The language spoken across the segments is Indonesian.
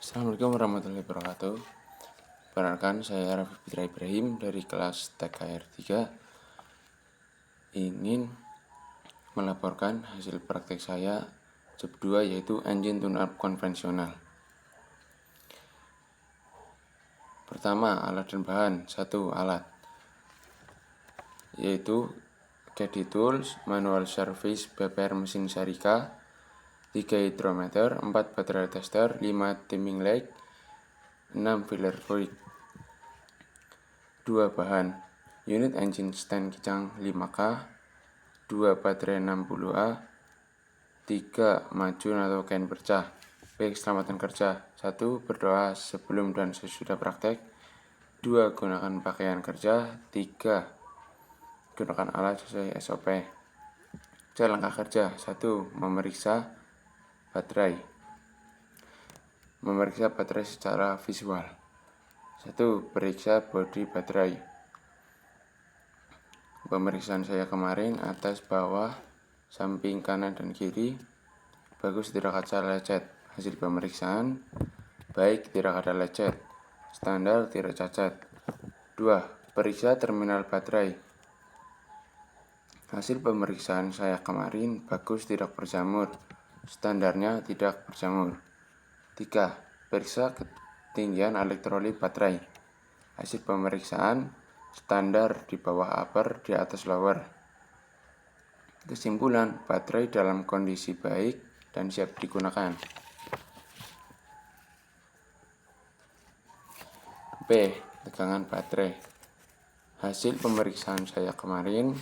Assalamualaikum warahmatullahi wabarakatuh. Perkenalkan, saya Raffi Fitra Ibrahim dari kelas TKR 3 ingin melaporkan hasil praktek saya job 2 yaitu engine tune-up konvensional. Pertama, alat dan bahan. 1. Alat yaitu Caddy Tools, manual service BPR mesin Sarika, 3 hidrometer, 4 baterai tester, 5 timing leg, 6 filler fluid. 2 bahan, unit engine stand kicang 5K, 2 baterai 60A, 3 macun atau kain pecah. Baik, keselamatan kerja. 1. Berdoa sebelum dan sesudah praktek. 2. Gunakan pakaian kerja. 3. Gunakan alat sesuai SOP. Langkah kerja. 1. Memeriksa baterai. Memeriksa baterai secara visual. 1. Periksa bodi baterai. Pemeriksaan saya kemarin atas, bawah, samping kanan dan kiri bagus, tidak ada lecet. Hasil pemeriksaan baik, tidak ada lecet. Standar, tidak cacat. 2. Periksa terminal baterai. Hasil pemeriksaan saya kemarin bagus, tidak berjamur. Standarnya tidak berjamur. 3. Periksa ketinggian elektrolit baterai. Hasil pemeriksaan standar, di bawah upper, di atas lower. Kesimpulan, baterai dalam kondisi baik dan siap digunakan. B. Tegangan baterai. Hasil pemeriksaan saya kemarin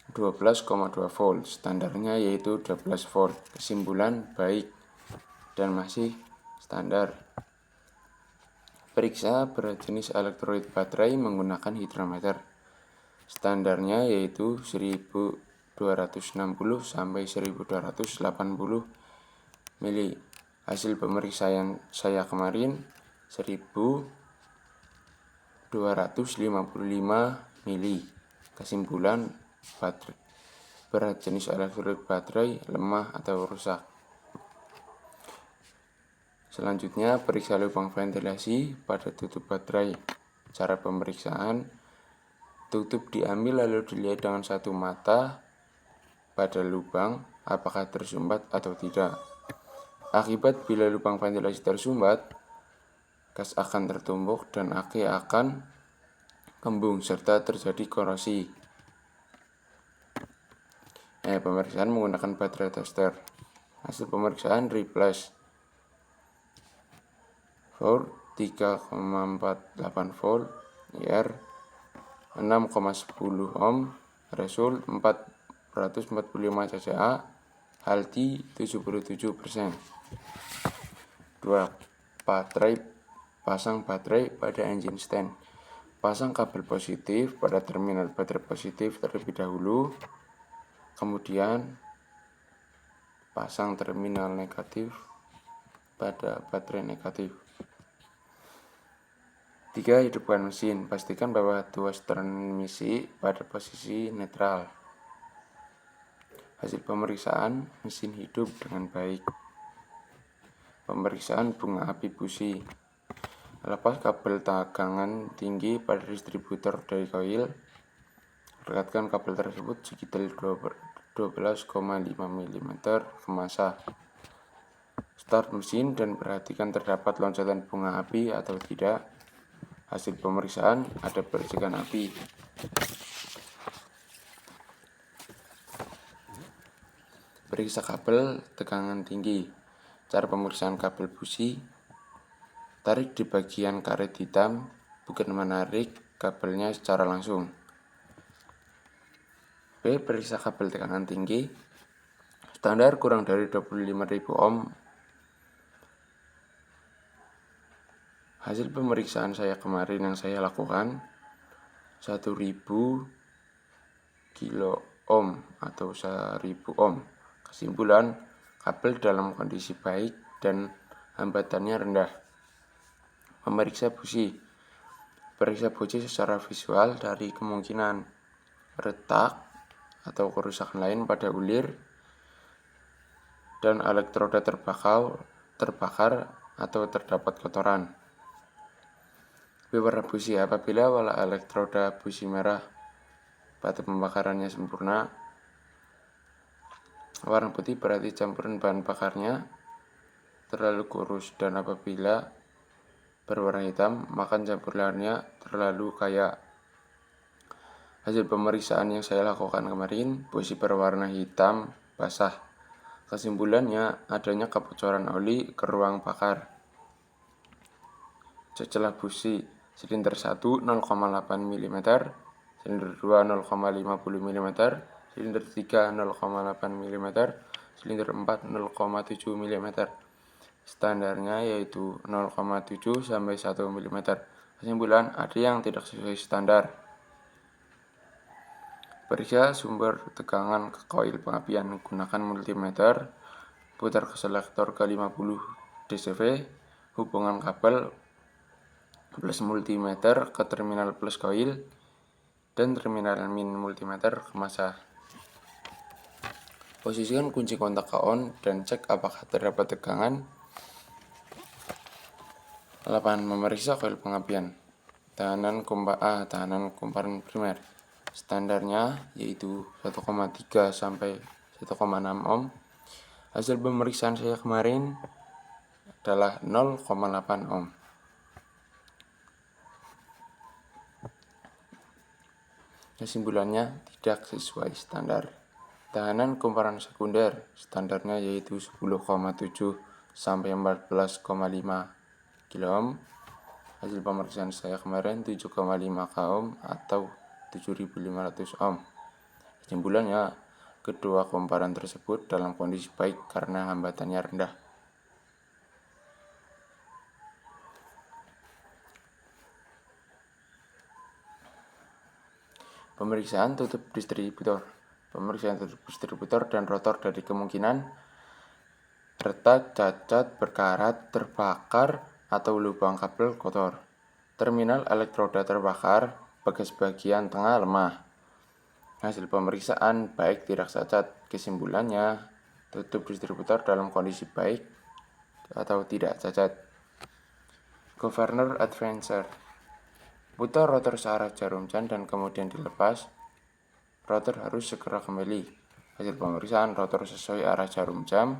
12,2 volt, standarnya yaitu 12 volt. Kesimpulan, baik dan masih standar. Periksa berat jenis elektrolit baterai menggunakan hidrometer. Standarnya yaitu 1260 sampai 1280 mili. Hasil pemeriksaan saya kemarin 1255 mili. Kesimpulan, berat jenis elektrolit baterai lemah atau rusak. Selanjutnya, periksa lubang ventilasi pada tutup baterai. Cara pemeriksaan, tutup diambil lalu dilihat dengan satu mata pada lubang apakah tersumbat atau tidak. Akibat bila lubang ventilasi tersumbat, gas akan tertumpuk dan aki akan kembung serta terjadi korosi. Pemeriksaan menggunakan baterai tester. Hasil pemeriksaan replace volt 3,48 volt, IR 6,10 ohm, Resul 445 cca, Halti 77%. 2. Pasang baterai pada engine stand. Pasang kabel positif pada terminal baterai positif terlebih dahulu, kemudian pasang terminal negatif pada baterai negatif. 3. Hidupkan mesin. Pastikan bahwa tuas transmisi pada posisi netral. Hasil pemeriksaan, mesin hidup dengan baik. Pemeriksaan bunga api busi. Lepas kabel tegangan tinggi pada distributor dari koil. Rekatkan kabel tersebut sekitar 12,5 mm ke masa. Start mesin dan perhatikan terdapat loncatan bunga api atau tidak. Hasil pemeriksaan, ada percikan api. Periksa kabel tegangan tinggi. Cara pemeriksaan kabel busi, tarik di bagian karet hitam, bukan menarik kabelnya secara langsung. B. Periksa kabel tegangan tinggi. Standar kurang dari 25.000 ohm. Hasil pemeriksaan saya kemarin yang saya lakukan 1000 kilo ohm atau 1000 ohm. Kesimpulan, kabel dalam kondisi baik dan hambatannya rendah. Memeriksa busi. Periksa busi secara visual dari kemungkinan retak atau kerusakan lain pada ulir dan elektroda terbakar terbakar atau terdapat kotoran. Warna busi, apabila wala elektroda busi merah pada pembakarannya sempurna. Warna putih berarti campuran bahan bakarnya terlalu kurus, dan apabila berwarna hitam maka campurannya terlalu kaya. Hasil pemeriksaan yang saya lakukan kemarin, busi berwarna hitam basah. Kesimpulannya, adanya kebocoran oli ke ruang bakar. Celah busi silinder 1 0,8 mm, silinder 2 0,50 mm, silinder 3 0,8 mm, silinder 4 0,7 mm. Standarnya yaitu 0,7 sampai 1 mm. Kesimpulan, ada yang tidak sesuai standar. Periksa sumber tegangan ke koil pengapian menggunakan multimeter, putar ke selektor ke 50 dcv, hubungan kabel plus multimeter ke terminal plus koil, dan terminal min multimeter ke massa. Posisikan kunci kontak ke on dan cek apakah terdapat tegangan. 8. Memeriksa koil pengapian. Tahanan komparan primer. Standarnya yaitu 1,3 sampai 1,6 ohm. Hasil pemeriksaan saya kemarin adalah 0,8 ohm. Kesimpulannya tidak sesuai standar. Tahanan komparan sekunder, standarnya yaitu 10,7 sampai 14,5 kilo. Hasil pemeriksaan saya kemarin 7,5 ohm atau 7.500 ohm. Kesimpulannya, kedua komparan tersebut dalam kondisi baik karena hambatannya rendah. Pemeriksaan tutup distributor. Pemeriksaan tutup distributor dan rotor dari kemungkinan retak, cacat, berkarat, terbakar, atau lubang kabel kotor. Terminal elektroda terbakar, bagian tengah lemah. Hasil pemeriksaan baik tidak cacat. Kesimpulannya, tutup distributor dalam kondisi baik atau tidak cacat. Governor Adventure. Putar rotor searah jarum jam dan kemudian dilepas. Rotor harus segera kembali. Hasil pemeriksaan, rotor sesuai arah jarum jam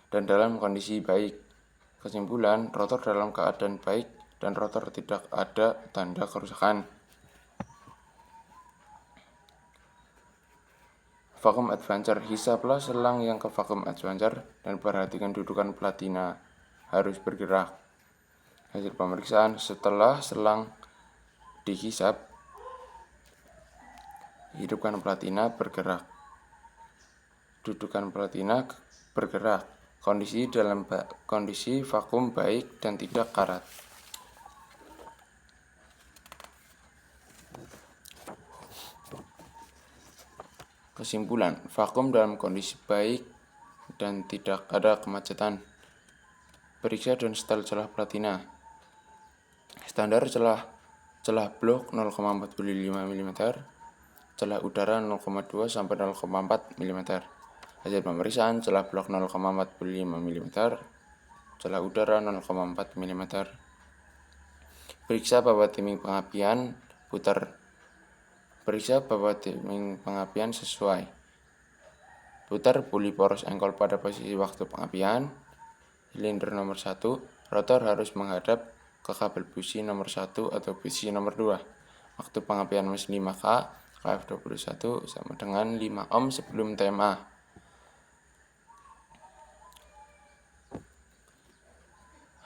dan dalam kondisi baik. Kesimpulan, rotor dalam keadaan baik dan rotor tidak ada tanda kerusakan. Vacuum advancer. Hisaplah selang yang ke vacuum advancer dan perhatikan dudukan platina harus bergerak. Hasil pemeriksaan, setelah selang dihisap, hidupkan platina bergerak. Dudukan platina bergerak. Kondisi vakum baik dan tidak karat. Kesimpulan, vakum dalam kondisi baik dan tidak ada kemacetan. Periksa dan setel celah platina. Standar celah blok 0,45 mm, celah udara 0,2 sampai 0,4 mm. Hasil pemeriksaan, celah blok 0,45 mm, celah udara 0,4 mm. Periksa bawah timing pengapian, Periksa bahwa timing pengapian sesuai. Putar puli poros engkol pada posisi waktu pengapian. Silinder nomor 1, rotor harus menghadap ke kabel busi nomor 1 atau busi nomor 2. Waktu pengapian mesin 5K, KF21 sama dengan 5 ohm sebelum TMA.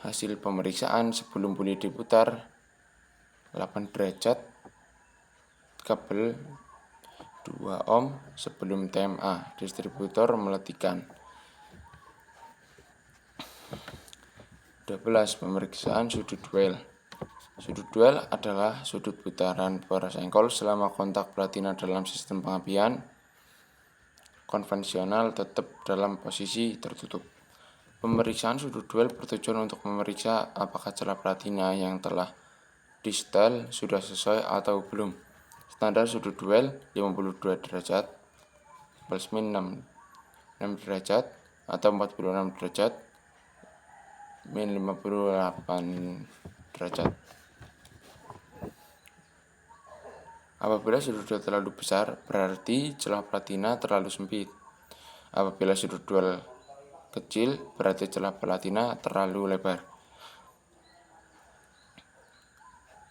Hasil pemeriksaan sebelum bunyi diputar, 8 derajat, kabel 2 ohm sebelum TMA, distributor meletikan. 12. Pemeriksaan sudut duel. Sudut duel adalah sudut putaran poros engkol selama kontak platina dalam sistem pengapian konvensional tetap dalam posisi tertutup. Pemeriksaan sudut duel bertujuan untuk memeriksa apakah celah platina yang telah di-setel sudah sesuai atau belum. Standar sudut duel 52 derajat plus min 6 derajat atau 46 derajat min 58 derajat. Apabila sudut dual terlalu besar, berarti celah platina terlalu sempit. Apabila sudut dual kecil, berarti celah platina terlalu lebar.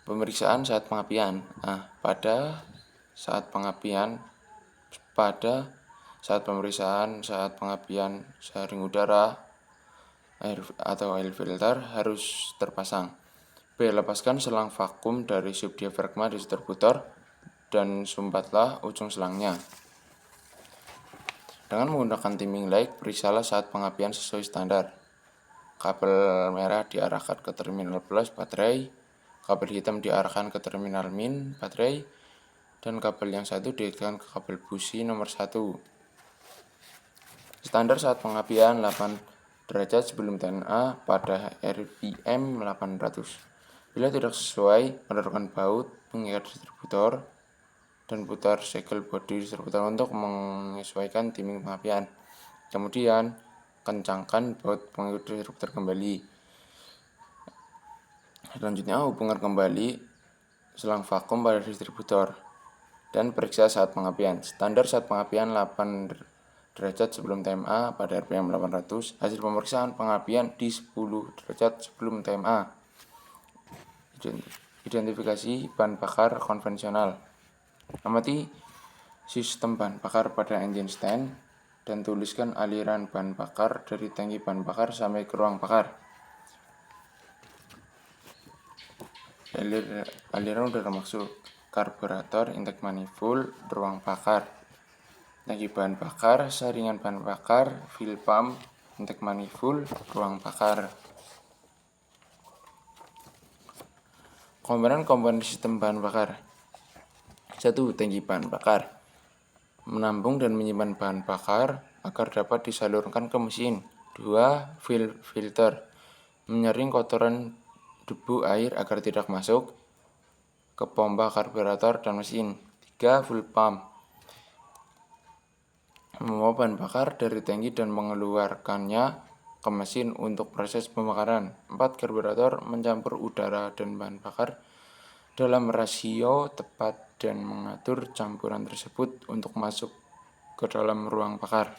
Pemeriksaan saat pengapian. Pada saat pemeriksaan saat pengapian saring udara atau air filter harus terpasang. B. Lepaskan selang vakum dari subdiafragma distributor dan sumbatlah ujung selangnya. Dengan menggunakan timing light, periksalah saat pengapian sesuai standar. Kabel merah diarahkan ke terminal plus baterai, kabel hitam diarahkan ke terminal min baterai, dan kabel yang satu dikaitkan ke kabel busi nomor 1. Standar saat pengapian 8 derajat sebelum TNA pada RPM 800. Bila tidak sesuai, menaruhkan baut pengikat distributor dan putar segel bodi distributor untuk menyesuaikan timing pengapian. Kemudian, kencangkan baut pengikat distributor kembali. Selanjutnya, hubungkan kembali selang vakum pada distributor dan periksa saat pengapian. Standar saat pengapian 8 derajat sebelum TMA pada RPM 800. Hasil pemeriksaan pengapian di 10 derajat sebelum TMA. Identifikasi bahan bakar konvensional. Amati sistem bahan bakar pada engine stand dan tuliskan aliran bahan bakar dari tangki bahan bakar sampai ke ruang bakar. Aliran udara masuk karburator, intake manifold, ruang bakar, tangki bahan bakar, saringan bahan bakar, fuel pump, intake manifold, ruang bakar. Komponen sistem bahan bakar. 1. Tangki bahan bakar. Menampung dan menyimpan bahan bakar agar dapat disalurkan ke mesin. 2. Filter. Menyaring kotoran debu air agar tidak masuk ke pompa karburator dan mesin. 3. Fuel pump. Membawa bahan bakar dari tangki dan mengeluarkannya ke mesin untuk proses pembakaran. 4. Karburator. Mencampur udara dan bahan bakar dalam rasio tepat dan mengatur campuran tersebut untuk masuk ke dalam ruang bakar.